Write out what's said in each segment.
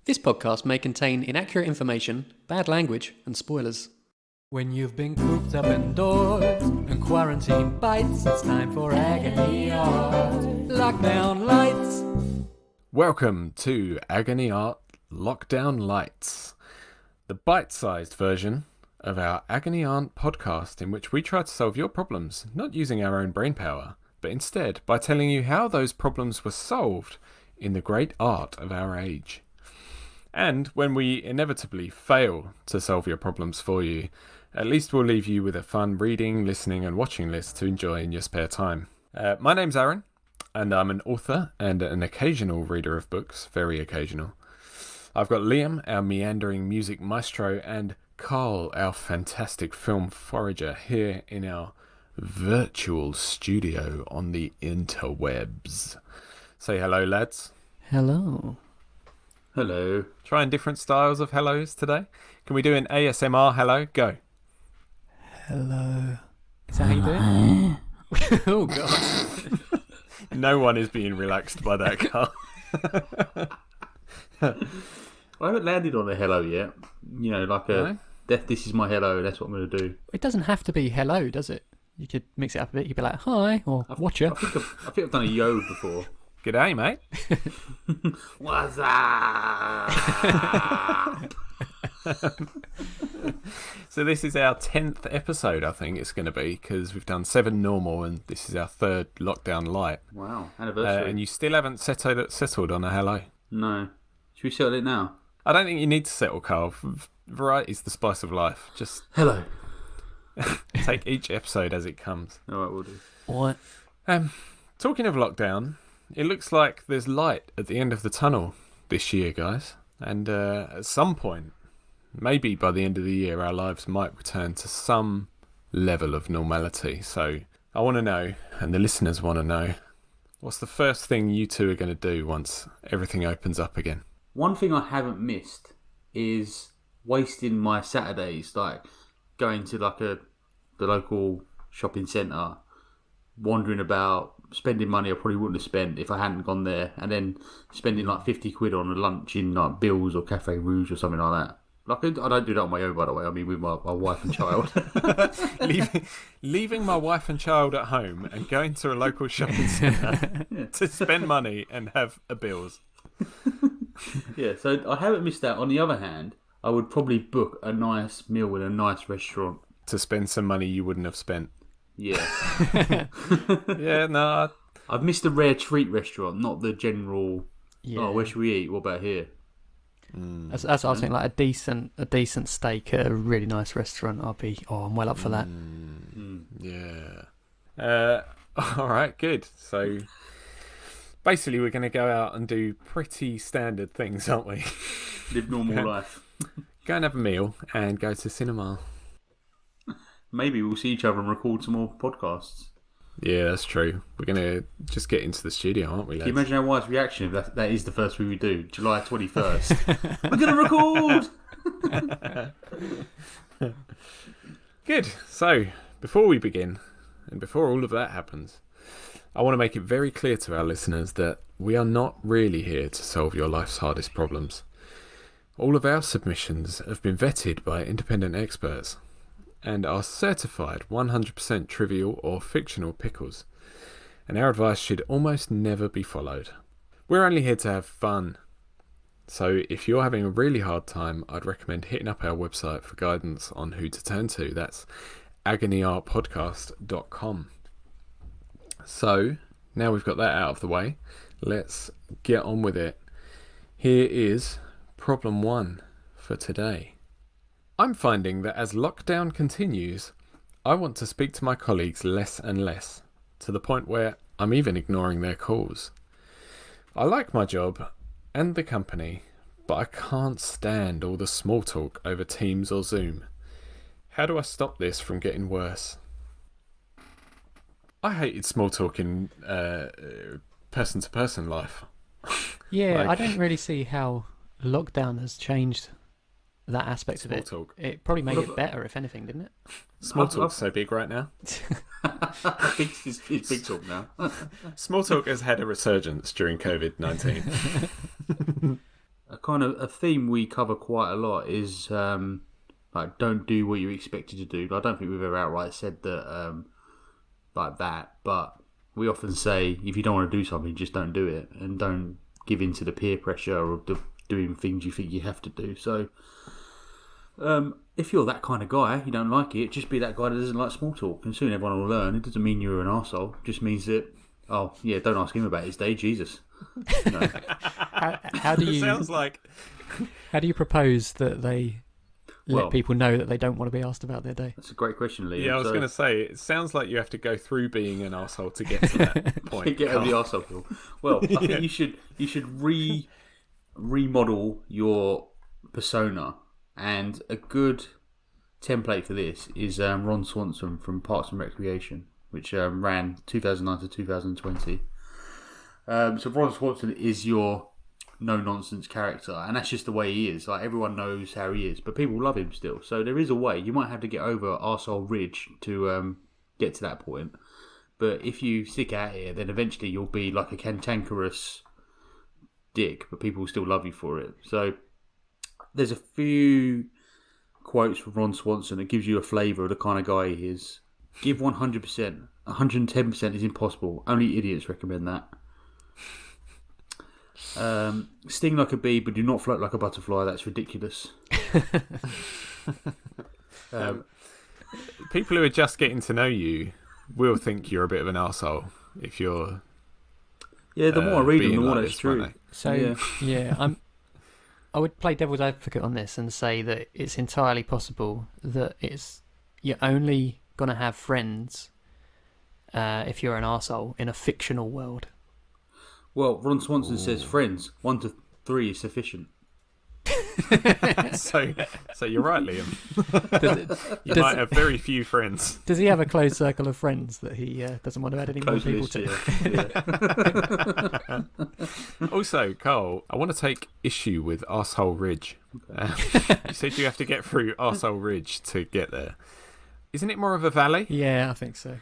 This podcast may contain inaccurate information, bad language, and spoilers. When you've been cooped up indoors and quarantine bites, it's time for Agony Art Lockdown Lights. Welcome to Agony Art Lockdown Lights, the bite-sized version of our Agony Art podcast in which we try to solve your problems, not using our own brain power, but instead by telling you how those problems were solved in the great art of our age. And when we inevitably fail to solve your problems for you, at least we'll leave you with a fun reading, listening and watching list to enjoy in your spare time. My name's Aaron, and I'm an author and an occasional reader of books, very occasional. I've got Liam, our meandering music maestro, and Carl, our fantastic film forager, here in our virtual studio on the interwebs. Say hello, lads. Hello. Hello. Trying different styles of hellos today. Can we do an ASMR hello? Go. Hello. Is that how you do it? Oh, God. No one is being relaxed by that, Carl. I haven't landed on a hello yet. You know, like a, this is my hello, that's what I'm going to do. It doesn't have to be hello, does it? You could mix it up a bit. You could be like, hi, or watcher. I think I've done a yo before. G'day, mate. What's up? So this is our 10th episode, I think it's going to be, because we've done 7 normal and this is our 3rd lockdown light. Wow, anniversary. And you still haven't settled on a hello. No. Should we settle it now? I don't think you need to settle, Carl. Variety's the spice of life. Just hello. take each episode as it comes. All right, we'll do. What? Talking of lockdown, it looks like there's light at the end of the tunnel this year, guys. And at some point, maybe by the end of the year, our lives might return to some level of normality. So I want to know, and the listeners want to know, what's the first thing you two are going to do once everything opens up again? One thing I haven't missed is wasting my Saturdays, like going to the local shopping centre, wandering about, spending money I probably wouldn't have spent if I hadn't gone there, and then spending like 50 quid on a lunch in like Bill's or Cafe Rouge or something like that. Like, I don't do that on my own, by the way. I mean, with my wife and child. leaving my wife and child at home and going to a local shopping centre to spend money and have a Bill's. Yeah, so I haven't missed that. On the other hand, I would probably book a nice meal in a nice restaurant. To spend some money you wouldn't have spent. Yeah. Yeah, no. I've missed the rare treat restaurant, not the general, where should we eat? What about here? That's what I was thinking, like a decent steak at a really nice restaurant. I'm well up for that. Yeah. All right, good. So basically we're going to go out and do pretty standard things, aren't we? Live normal life. Go and have a meal and go to cinema. Maybe we'll see each other and record some more podcasts. Yeah, that's true. We're going to just get into the studio, aren't we, lads? Can you imagine our wife's reaction if that is the first thing we do? July 21st. We're going to record! Good. So, before we begin, and before all of that happens, I want to make it very clear to our listeners that we are not really here to solve your life's hardest problems. All of our submissions have been vetted by independent experts and are certified 100% trivial or fictional pickles, and our advice should almost never be followed. We're only here to have fun, so if you're having a really hard time, I'd recommend hitting up our website for guidance on who to turn to. That's agonyartpodcast.com. So, now we've got that out of the way, let's get on with it. Here is problem 1 for today. I'm finding that as lockdown continues, I want to speak to my colleagues less and less, to the point where I'm even ignoring their calls. I like my job and the company, but I can't stand all the small talk over Teams or Zoom. How do I stop this from getting worse? I hated small talk in person-to-person life. Yeah, I don't really see how lockdown has changed that aspect of it. Talk. It probably made it better, if anything, didn't it? Small talk's so big right now. It's big talk now. Small talk has had a resurgence during COVID-19. a theme we cover quite a lot is like don't do what you're expected to do. I don't think we've ever outright said that like that, but we often say if you don't want to do something, just don't do it, and don't give in to the peer pressure of doing things you think you have to do. So if you're that kind of guy, you don't like it, just be that guy that doesn't like small talk, and soon everyone will learn. It doesn't mean you're an arsehole. It just means that, oh yeah, don't ask him about his day, Jesus. You know. How do you? Sounds like. How do you propose that they let people know that they don't want to be asked about their day? That's a great question, Liam. Yeah, I was going to say, it sounds like you have to go through being an arsehole to get to that point. To get over the arsehole hill. Well, I think you should remodel your persona, and a good template for this is Ron Swanson from Parks and Recreation, which ran 2009 to 2020. So Ron Swanson is your no-nonsense character, and that's just the way he is. Like, everyone knows how he is, but people love him still. So there is a way. You might have to get over arsehole ridge to get to that point. But if you stick out here, then eventually you'll be like a cantankerous dick, but people will still love you for it. So there's a few quotes from Ron Swanson that gives you a flavour of the kind of guy he is. Give 100%. 110% is impossible. Only idiots recommend that. Sting like a bee, but do not float like a butterfly. That's ridiculous. People who are just getting to know you will think you're a bit of an arsehole if you're. Yeah, the more I read them, the more like that's true. So I would play devil's advocate on this and say that it's entirely possible that you're only gonna have friends if you're an arsehole in a fictional world. Well, Ron Swanson says friends. 1 to 3 is sufficient. so you're right, Liam. You might have very few friends. Does he have a close circle of friends that he doesn't want to add any more people to? Yeah. Also, Carl, I want to take issue with Arsehole Ridge. You said you have to get through Arsehole Ridge to get there. Isn't it more of a valley? Yeah, I think so.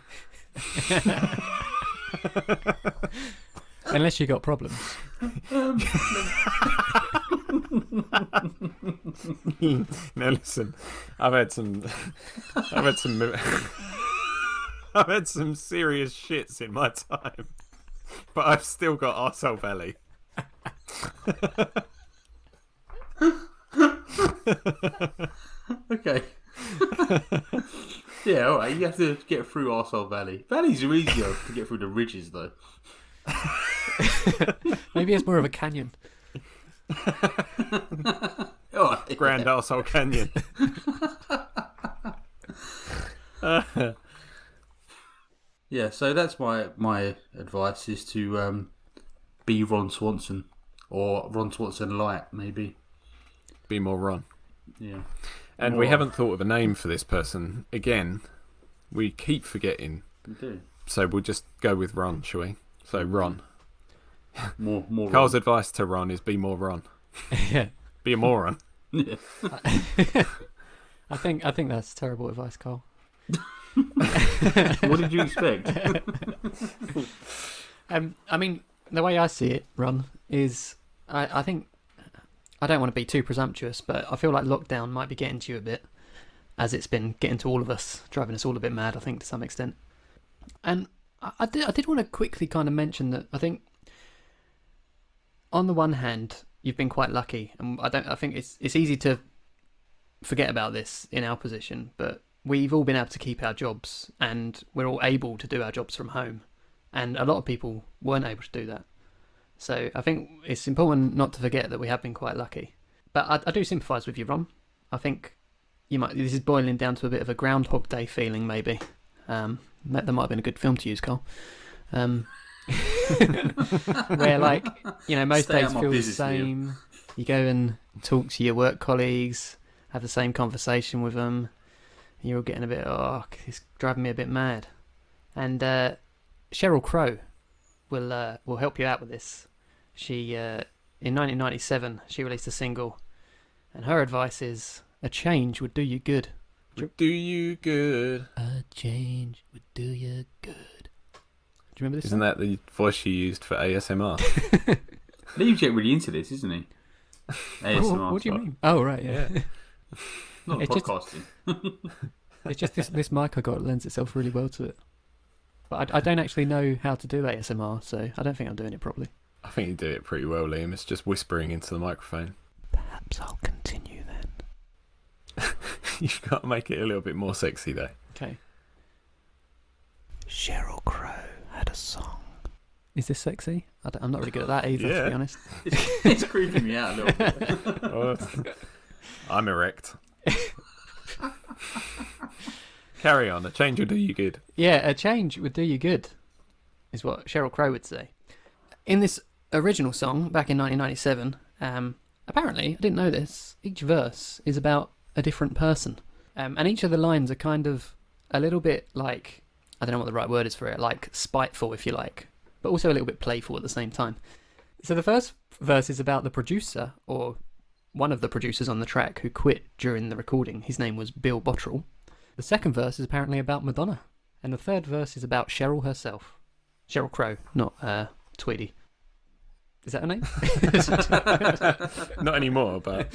Unless you got problems. No, listen. I've had some serious shits in my time, but I've still got Arsehole Valley. Okay. Yeah, alright, you have to get through Arsehole Valley. Valleys are easier to get through the ridges, though. Maybe it's more of a canyon. Grand Arsehole Canyon. Yeah, so that's my advice is to be Ron Swanson, or Ron Swanson light, maybe. Be more Ron. Yeah. And we haven't thought of a name for this person. Again, we keep forgetting. We do. So we'll just go with Ron, shall we? So Ron. More Carl's Ron. advice to Ron is be more Ron. Yeah. Be a moron. Yeah. I think that's terrible advice, Carl. What did you expect? I mean, the way I see it, Ron, is I think I don't want to be too presumptuous, but I feel like lockdown might be getting to you a bit, as it's been getting to all of us, driving us all a bit mad, I think, to some extent. And I did want to quickly kind of mention that I think, on the one hand, you've been quite lucky, and I think it's easy to forget about this in our position, but we've all been able to keep our jobs, and we're all able to do our jobs from home, and a lot of people weren't able to do that. So I think it's important not to forget that we have been quite lucky. But I do sympathise with you, Ron. I think this is boiling down to a bit of a Groundhog Day feeling, maybe. That might have been a good film to use, Carl. Where, like, most days feel the same. You go and talk to your work colleagues, have the same conversation with them. You're all getting a bit, it's driving me a bit mad. And Sheryl Crow will help you out with this. She in 1997 she released a single, and her advice is a change would do you good. Would do you good. A change would do you good. Do you remember this? Isn't that the voice she used for ASMR? Lee's getting really into this, isn't he? ASMR. What do you mean? Oh, right, yeah. Not It's just- podcasting. It's just this mic I got lends itself really well to it. But I don't actually know how to do ASMR, so I don't think I'm doing it properly. I think you do it pretty well, Liam. It's just whispering into the microphone. Perhaps I'll continue then. You've got to make it a little bit more sexy, though. Okay. Sheryl Crow had a song. Is this sexy? I'm not really good at that either, to Yeah. be honest. It's creeping me out a little bit. Oh, I'm erect. Carry on. A change will do you good. Yeah, a change would do you good, is what Sheryl Crow would say. In this original song, back in 1997, apparently, I didn't know this, each verse is about a different person. And each of the lines are kind of a little bit like, I don't know what the right word is for it, like spiteful, if you like, but also a little bit playful at the same time. So the first verse is about the producer, or one of the producers on the track, who quit during the recording. His name was Bill Bottrell. The second verse is apparently about Madonna. And the third verse is about Sheryl herself. Sheryl Crow, not Tweedy. Is that her name? Not anymore, but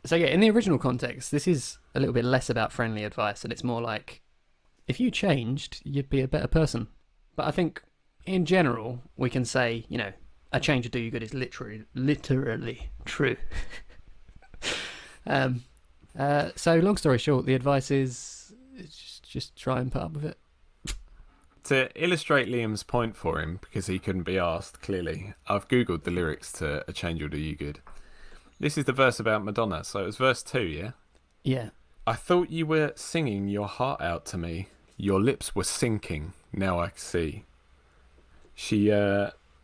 So yeah, in the original context, this is a little bit less about friendly advice, and it's more like, if you changed, you'd be a better person. But I think, in general, we can say, you know, a change would do you good is literally true. So long story short, the advice is just try and put up with it. to illustrate Liam's point for him, because he couldn't be asked, clearly, I've Googled the lyrics to A Change Will Do You Good. This is the verse about Madonna, so it was verse 2, yeah? Yeah. I thought you were singing your heart out to me. Your lips were sinking, now I see. She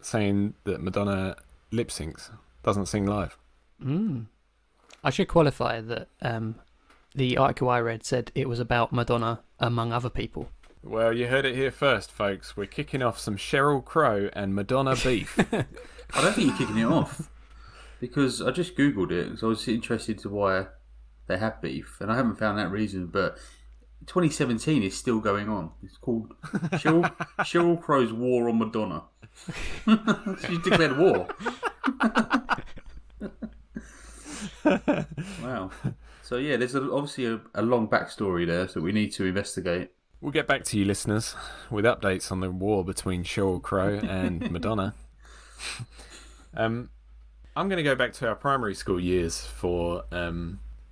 saying that Madonna lip syncs, doesn't sing live. I should qualify that the article I read said it was about Madonna among other people. Well, you heard it here first, folks. We're kicking off some Sheryl Crow and Madonna beef. I don't think you're kicking it off, because I just Googled it, because I was interested to why they have beef, and I haven't found that reason, but 2017 is still going on. It's called Sheryl Crow's War on Madonna. She declared war. Wow. So yeah, there's obviously a long backstory there that we need to investigate. We'll get back to you, listeners, with updates on the war between Sheryl Crow and Madonna. I'm going to go back to our primary school years for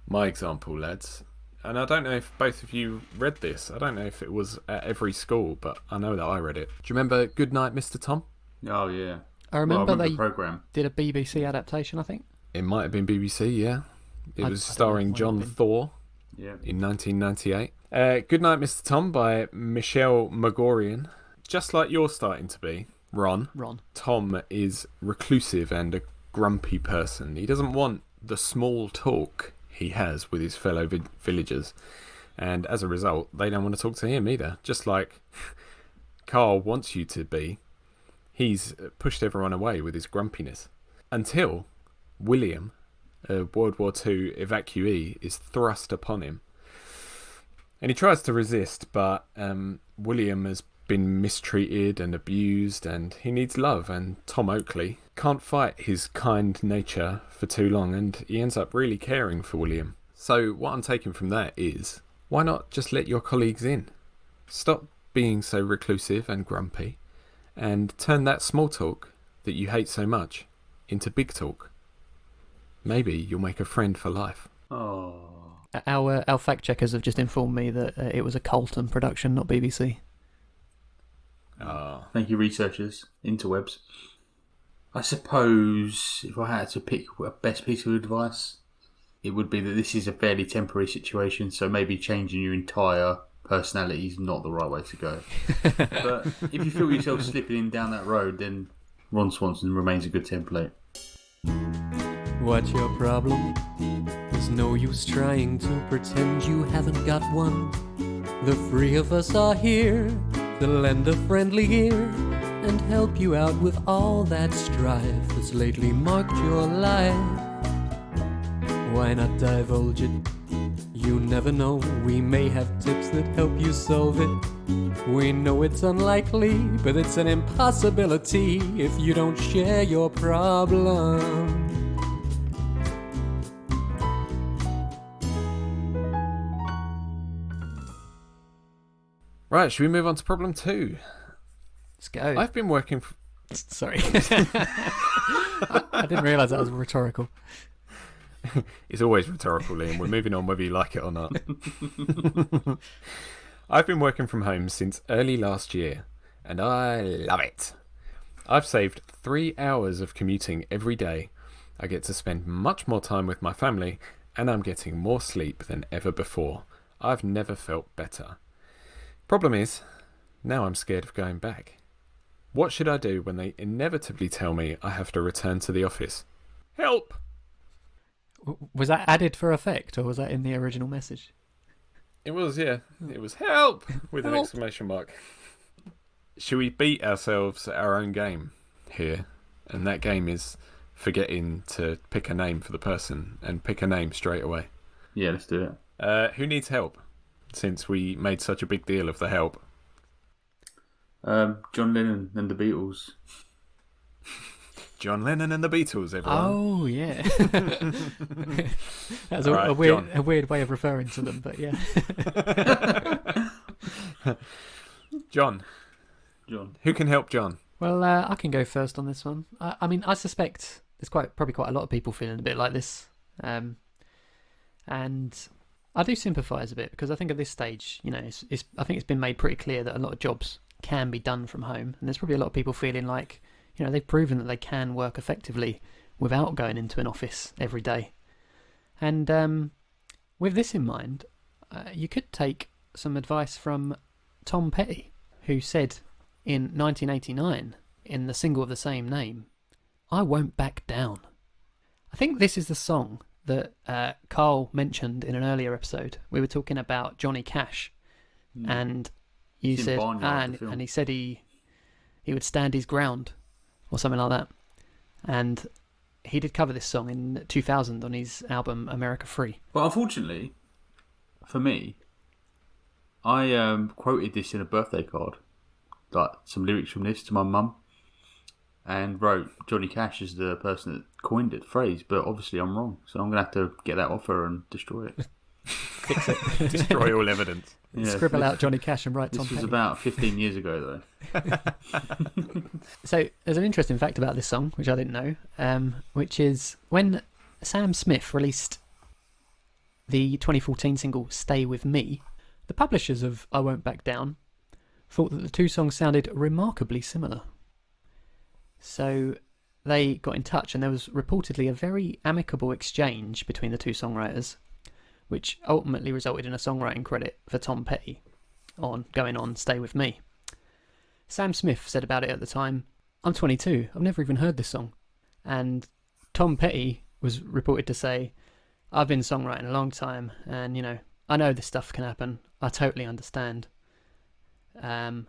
my example, lads. And I don't know if both of you read this. I don't know if it was at every school, but I know that I read it. Do you remember Goodnight, Mr. Tom? Oh yeah. I remember the they program. did a BBC adaptation, I think. It might have been BBC, yeah. It I was don't know starring if it John might have been. Thor Yeah. in 1998. Goodnight, Mr. Tom by Michelle Magorian. Just like you're starting to be, Ron, Tom is reclusive and a grumpy person. He doesn't want the small talk he has with his fellow villagers, and as a result, they don't want to talk to him either. Just like Carl wants you to be, he's pushed everyone away with his grumpiness. Until William, a World War II evacuee, is thrust upon him. And he tries to resist, but William has been mistreated and abused, and he needs love, and Tom Oakley can't fight his kind nature for too long, and he ends up really caring for William. So what I'm taking from that is, why not just let your colleagues in? Stop being so reclusive and grumpy, and turn that small talk that you hate so much into big talk. Maybe you'll make a friend for life. Oh. Our fact checkers have just informed me that it was a Colton production, not BBC. Thank you, researchers, interwebs. I suppose if I had to pick a best piece of advice, it would be that this is a fairly temporary situation, so maybe changing your entire personality is not the right way to go. But if you feel yourself slipping in down that road, then Ron Swanson remains a good template. What's your problem? There's no use trying to pretend you haven't got one. The three of us are here to lend a friendly ear and help you out with all that strife that's lately marked your life. Why not divulge it? You never know, we may have tips that help you solve it. We know it's unlikely, but it's an impossibility if you don't share your problem. Right, should we move on to problem 2? Let's go. I've been working... Sorry. I didn't realise that was rhetorical. It's always rhetorical, Liam. We're moving on whether you like it or not. I've been working from home since early last year, and I love it. I've saved 3 hours of commuting every day. I get to spend much more time with my family, and I'm getting more sleep than ever before. I've never felt better. Problem is, now I'm scared of going back. What should I do when they inevitably tell me I have to return to the office? Help! Was that added for effect, or was that in the original message? It was, yeah. It was help! With an Help. exclamation mark. Should we beat ourselves at our own game here? And that game is forgetting to pick a name for the person and pick a name straight away. Yeah, let's do it. Who needs help? Since we made such a big deal of the help. John Lennon and the Beatles. John Lennon and the Beatles, everyone. Oh, yeah. That's All a right, a weird way of referring to them, but yeah. John. Who can help John? Well, I can go first on this one. I mean, I suspect there's probably quite a lot of people feeling a bit like this. And I do sympathise a bit, because I think at this stage, I think it's been made pretty clear that a lot of jobs can be done from home. And there's probably a lot of people feeling like, they've proven that they can work effectively without going into an office every day. And with this in mind, you could take some advice from Tom Petty, who said in 1989, in the single of the same name, "I won't back down." I think this is the song that Carl mentioned in an earlier episode. We were talking about Johnny Cash, and you It's in said, Barnyard, the film. and he said he would stand his ground, or something like that. And he did cover this song in 2000 on his album America Free. But unfortunately, for me, I quoted this in a birthday card, like some lyrics from this to my mum, and wrote Johnny Cash is the person that coined it, the phrase, but obviously I'm wrong, so I'm going to have to get that off her and destroy it. Fix it. Destroy all evidence. Yeah, Scribble out Johnny Cash and write Tom This was Petty. about 15 years ago, though. So there's an interesting fact about this song, which I didn't know, which is when Sam Smith released the 2014 single Stay With Me, the publishers of I Won't Back Down thought that the two songs sounded remarkably similar. So they got in touch, and there was reportedly a very amicable exchange between the two songwriters, which ultimately resulted in a songwriting credit for Tom Petty on going on Stay With Me. Sam Smith said about it at the time, "I'm 22, I've never even heard this song." And Tom Petty was reported to say, "I've been songwriting a long time, and I know this stuff can happen. I totally understand. I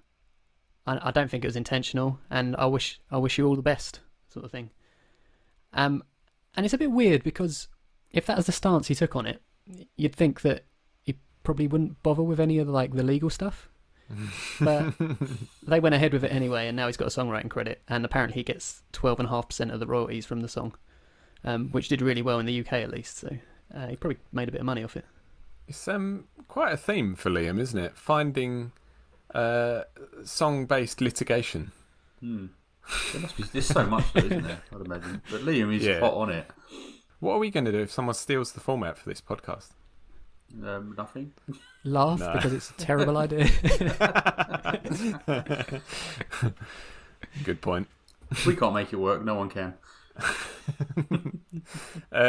don't think it was intentional, and I wish you all the best," sort of thing. And it's a bit weird, because if that was the stance he took on it, you'd think that he probably wouldn't bother with any of the legal stuff. But they went ahead with it anyway, and now he's got a songwriting credit, and apparently he gets 12.5% of the royalties from the song, which did really well in the UK at least, so he probably made a bit of money off it. It's quite a theme for Liam, isn't it? Finding song-based litigation. There's so much, though, isn't there? I'd imagine. But Liam is hot on it. What are we going to do if someone steals the format for this podcast? Nothing. Laugh No. because it's a terrible idea. Good point. We can't make it work. No one can.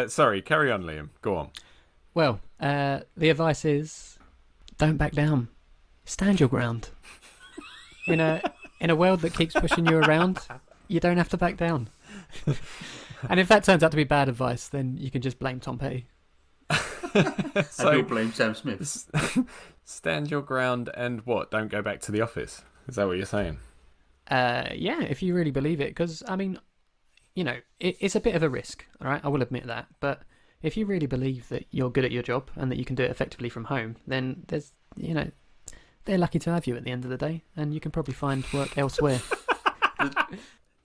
Sorry, carry on, Liam. Go on. Well, the advice is, don't back down. Stand your ground. In a world that keeps pushing you around, you don't have to back down. And if that turns out to be bad advice, then you can just blame Tom Petty. So you'll blame Sam Smith. Stand your ground and what? Don't go back to the office. Is that what you're saying? Yeah, if you really believe it, because it's a bit of a risk, all right? I will admit that, but if you really believe that you're good at your job and that you can do it effectively from home, then they're lucky to have you at the end of the day, and you can probably find work elsewhere.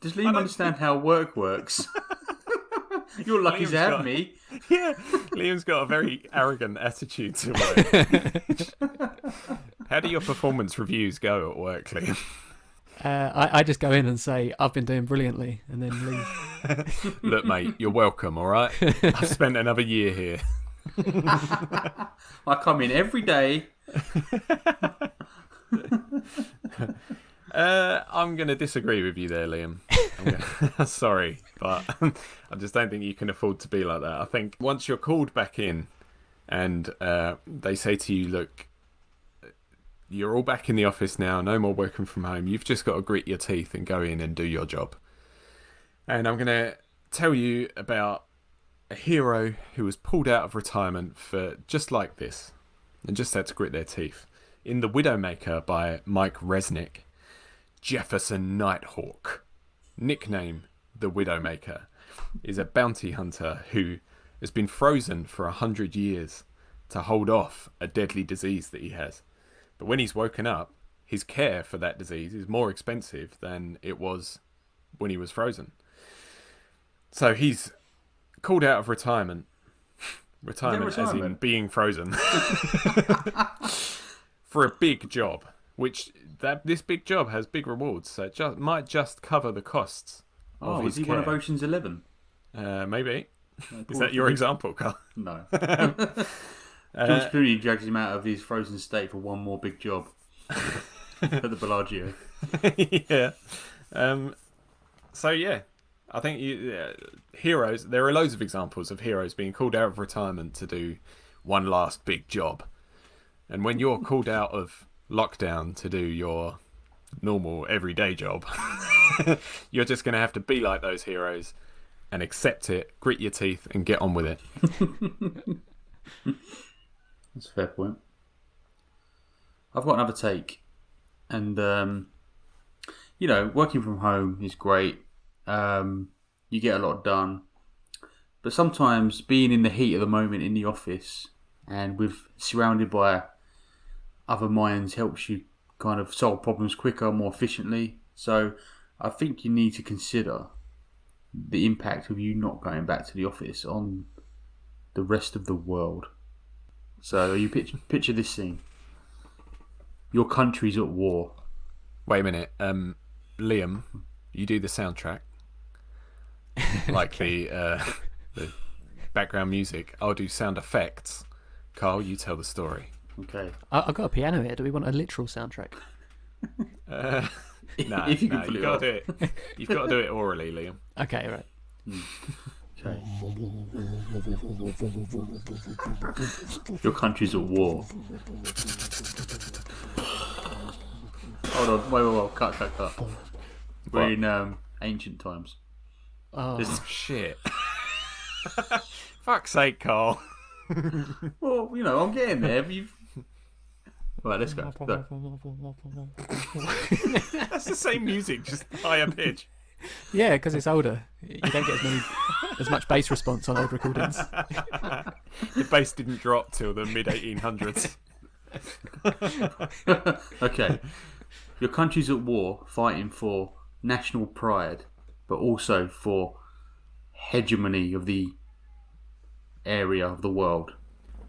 Does Liam understand how work works? You're lucky Liam's to have got- me. Yeah. Liam's got a very arrogant attitude to How do your performance reviews go at work, Liam? I just go in and say, I've been doing brilliantly, and then leave. Look, mate, you're welcome, all right? I've spent another year here. I come in every day. I'm going to disagree with you there, Liam. Sorry, but I just don't think you can afford to be like that. I think once you're called back in and they say to you, look, you're all back in the office now, no more working from home, you've just got to grit your teeth and go in and do your job. And I'm going to tell you about a hero who was pulled out of retirement for just like this and just had to grit their teeth. In The Widowmaker by Mike Resnick, Jefferson Nighthawk, nickname the Widowmaker, is a bounty hunter who has been frozen for 100 years to hold off a deadly disease that he has. But when he's woken up, his care for that disease is more expensive than it was when he was frozen. So he's called out of retirement. Retirement as in being frozen. For a big job, which this big job has big rewards, so it might just cover the costs of his is he care. one of Ocean's 11? Maybe. Is that your example, Carl? No. George Clooney drags him out of his frozen state for one more big job at the Bellagio. Yeah. So yeah, I think heroes. There are loads of examples of heroes being called out of retirement to do one last big job. And when you're called out of lockdown to do your normal everyday job, you're just going to have to be like those heroes and accept it, grit your teeth, and get on with it. That's a fair point. I've got another take. And, working from home is great. You get a lot done. But sometimes being in the heat of the moment in the office and surrounded by other minds helps you kind of solve problems quicker, more efficiently. So I think you need to consider the impact of you not going back to the office on the rest of the world. So you picture this scene. Your country's at war. Wait a minute. Liam, you do the soundtrack. Like the background music. I'll do sound effects. Carl, you tell the story. Okay. I've got a piano here. Do we want a literal soundtrack? No, If you can pull you've it got off. to do it. You've got to do it orally, Liam. Okay, right. Okay. Your country's at war. Hold on, wait, cut. We're in ancient times. Oh, Shit. Fuck's sake, Carl. Well, I'm getting there. Right, let's go. Look. That's the same music, just higher pitch. yeah, because it's older. You don't get as much bass response on old recordings. The bass didn't drop till the mid 1800s. Okay. Your country's at war, fighting for national pride, but also for hegemony of the area of the world.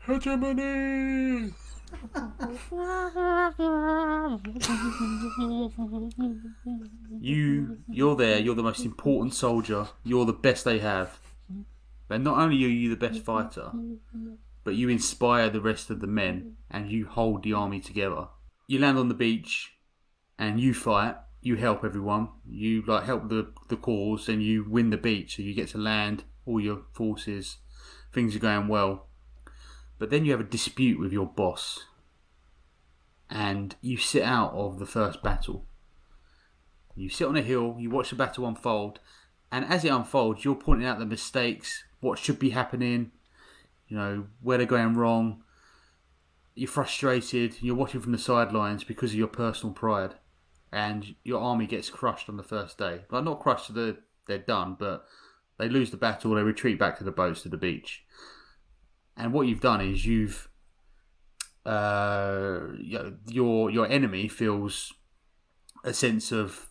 Hegemony! You're there, you're the most important soldier, you're the best they have. But not only are you the best fighter, but you inspire the rest of the men and you hold the army together. You land on the beach and you fight, you help everyone, you help the cause and you win the beach, so you get to land, all your forces, things are going well. But then you have a dispute with your boss and you sit out of the first battle. You sit on a hill, you watch the battle unfold, and as it unfolds, you're pointing out the mistakes, what should be happening, where they're going wrong. You're frustrated, you're watching from the sidelines because of your personal pride, and your army gets crushed on the first day. Like, not crushed so they're done, but they lose the battle, they retreat back to the boats, to the beach. And what you've done is your enemy feels a sense of,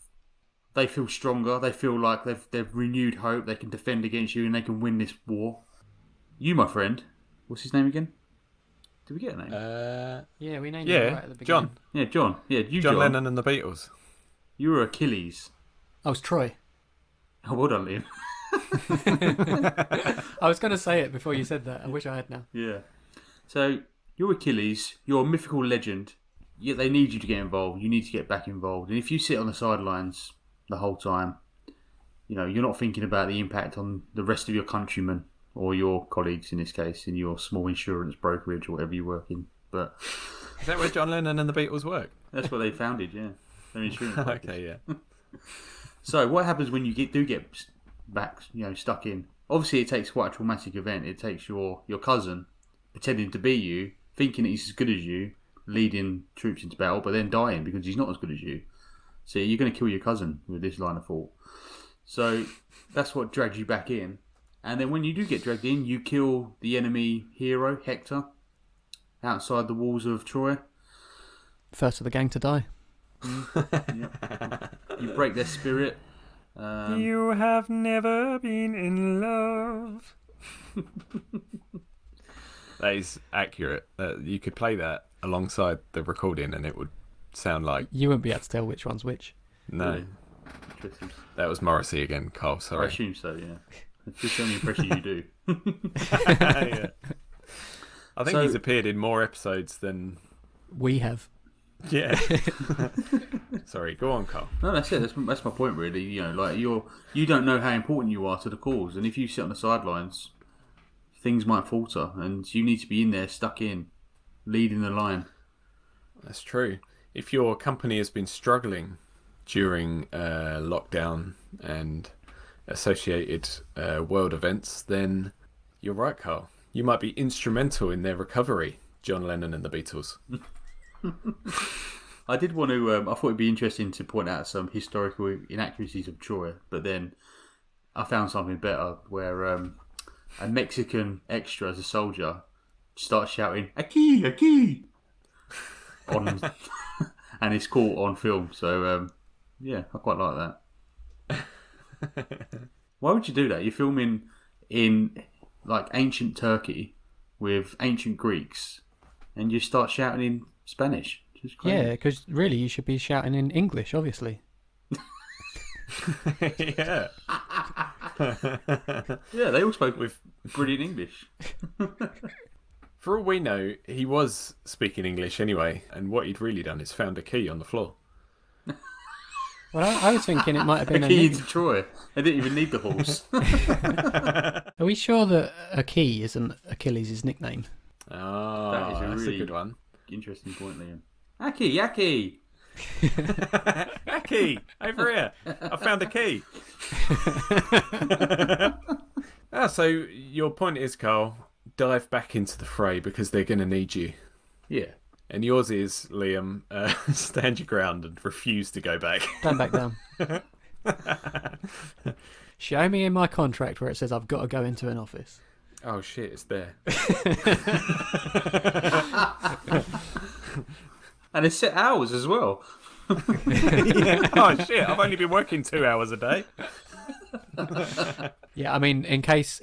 they feel stronger, they feel like they've renewed hope, they can defend against you and they can win this war. You, my friend, what's his name again? Did we get a name? Yeah, we named him right at the beginning. John. Yeah, John. Yeah, you, John Lennon and the Beatles. You were Achilles. I was Troy. Oh, well done, Liam. I was going to say it before you said that. I wish I had now. Yeah. So, you're Achilles. You're a mythical legend. Yet they need you to get involved. You need to get back involved. And if you sit on the sidelines the whole time, you're not thinking about the impact on the rest of your countrymen or your colleagues, in this case, in your small insurance brokerage or whatever you work in. But Is that where John Lennon and the Beatles work? that's what they founded, yeah. Their insurance brokers. Okay, yeah. So, what happens when you do get back, stuck in? Obviously, it takes quite a traumatic event. It takes your cousin pretending to be you, thinking that he's as good as you, leading troops into battle, but then dying because he's not as good as you. So you're going to kill your cousin with this line of thought. So that's what drags you back in. And then when you do get dragged in, you kill the enemy hero, Hector, outside the walls of Troy. First of the gang to die. Yep. You break their spirit. You have never been in love. That is accurate. You could play that alongside the recording and it would sound like... You wouldn't be able to tell which one's which. No. Really? Interesting. That was Morrissey again, Carl, I sorry. assume so, yeah. It's just the only impression you do. Yeah. I think So- he's appeared in more episodes than... We have. Yeah. Sorry, go on, Carl. No, that's it. That's my point, really. You don't know how important you are to the cause, and if you sit on the sidelines, things might falter, and you need to be in there, stuck in, leading the line. That's true. If your company has been struggling during lockdown and associated world events, then you're right, Carl. You might be instrumental in their recovery, John Lennon and the Beatles. I did want to. I thought it'd be interesting to point out some historical inaccuracies of Troy, but then I found something better where a Mexican extra as a soldier starts shouting "Aquí, aquí!" on, and it's caught on film. So yeah, I quite like that. Why would you do that? You're filming in like ancient Turkey with ancient Greeks, and you start shouting in Spanish. Just crazy. Yeah, because really you should be shouting in English, obviously. Yeah. Yeah, they all spoke with brilliant English. For all we know, he was speaking English anyway, and what he'd really done is found a key on the floor. Well, I was thinking it might have been A a key into Troy. They didn't even need the horse. Are we sure that a key isn't Achilles' nickname? Oh, That is a that's really- a good one. Interesting point, Liam. Aki, Aki. Key, over here. I found a key. So your point is, Carl, dive back into the fray because they're going to need you. Yeah. And yours is, Liam, stand your ground and refuse to go back. Don't back down. Show me in my contract where it says I've got to go into an office. Oh shit, it's there. And it's set hours as well. Yeah. Oh shit, I've only been working 2 hours a day. Yeah, I mean, in case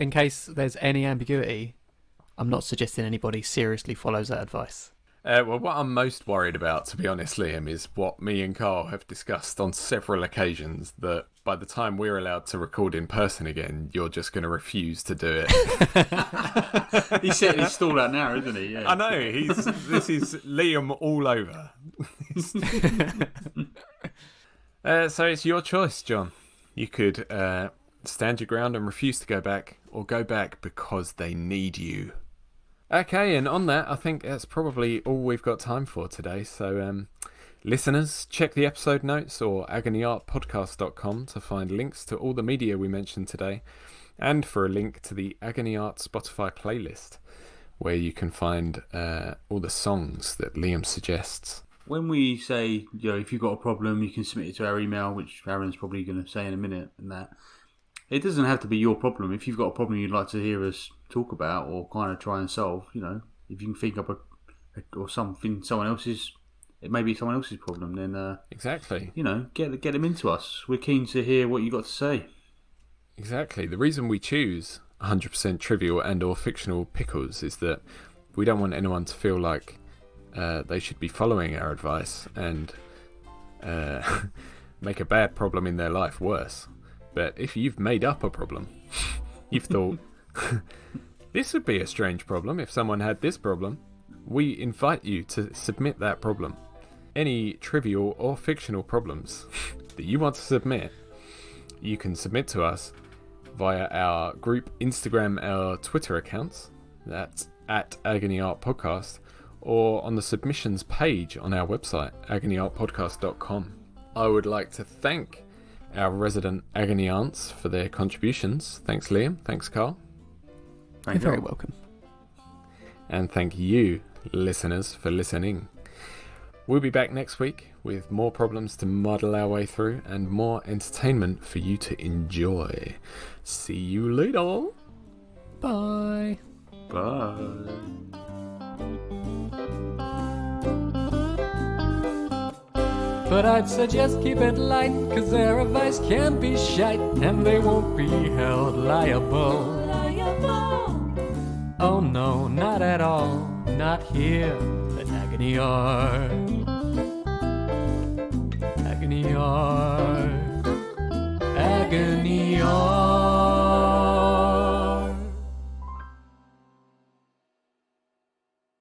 there's any ambiguity, I'm not suggesting anybody seriously follows that advice. Well, what I'm most worried about, to be honest, Liam, is what me and Carl have discussed on several occasions, that by the time we're allowed to record in person again, you're just going to refuse to do it. He's setting his stall out now, isn't he? Yeah. I know, this is Liam all over. So it's your choice, John. You could stand your ground and refuse to go back, or go back because they need you. Okay, and on that, I think that's probably all we've got time for today. So, listeners, check the episode notes or agonyartpodcast.com to find links to all the media we mentioned today, and for a link to the Agony Art Spotify playlist, where you can find all the songs that Liam suggests. When we say, if you've got a problem, you can submit it to our email, which Aaron's probably going to say in a minute, and that. It doesn't have to be your problem. If you've got a problem you'd like to hear us talk about or kind of try and solve, if you can think up or something someone else's, it may be someone else's problem, then Exactly. get them into us. We're keen to hear what you got to say. Exactly. The reason we choose 100% trivial and or fictional pickles is that we don't want anyone to feel like they should be following our advice and make a bad problem in their life worse. But if you've made up a problem, you've thought, this would be a strange problem if someone had this problem, we invite you to submit that problem. Any trivial or fictional problems that you want to submit, you can submit to us via our group Instagram or Twitter accounts. That's at Agony Art Podcast, or on the submissions page on our website, agonyartpodcast.com. I would like to thank our resident Agony Aunts for their contributions. Thanks, Liam. Thanks, Carl. You're very welcome. And thank you, listeners, for listening. We'll be back next week with more problems to muddle our way through and more entertainment for you to enjoy. See you later. Bye. Bye. But I'd suggest keep it light, 'cause their advice can be shite, and they won't be held liable. Oh no, not at all, not here at Agony Art. Agony Art. Agony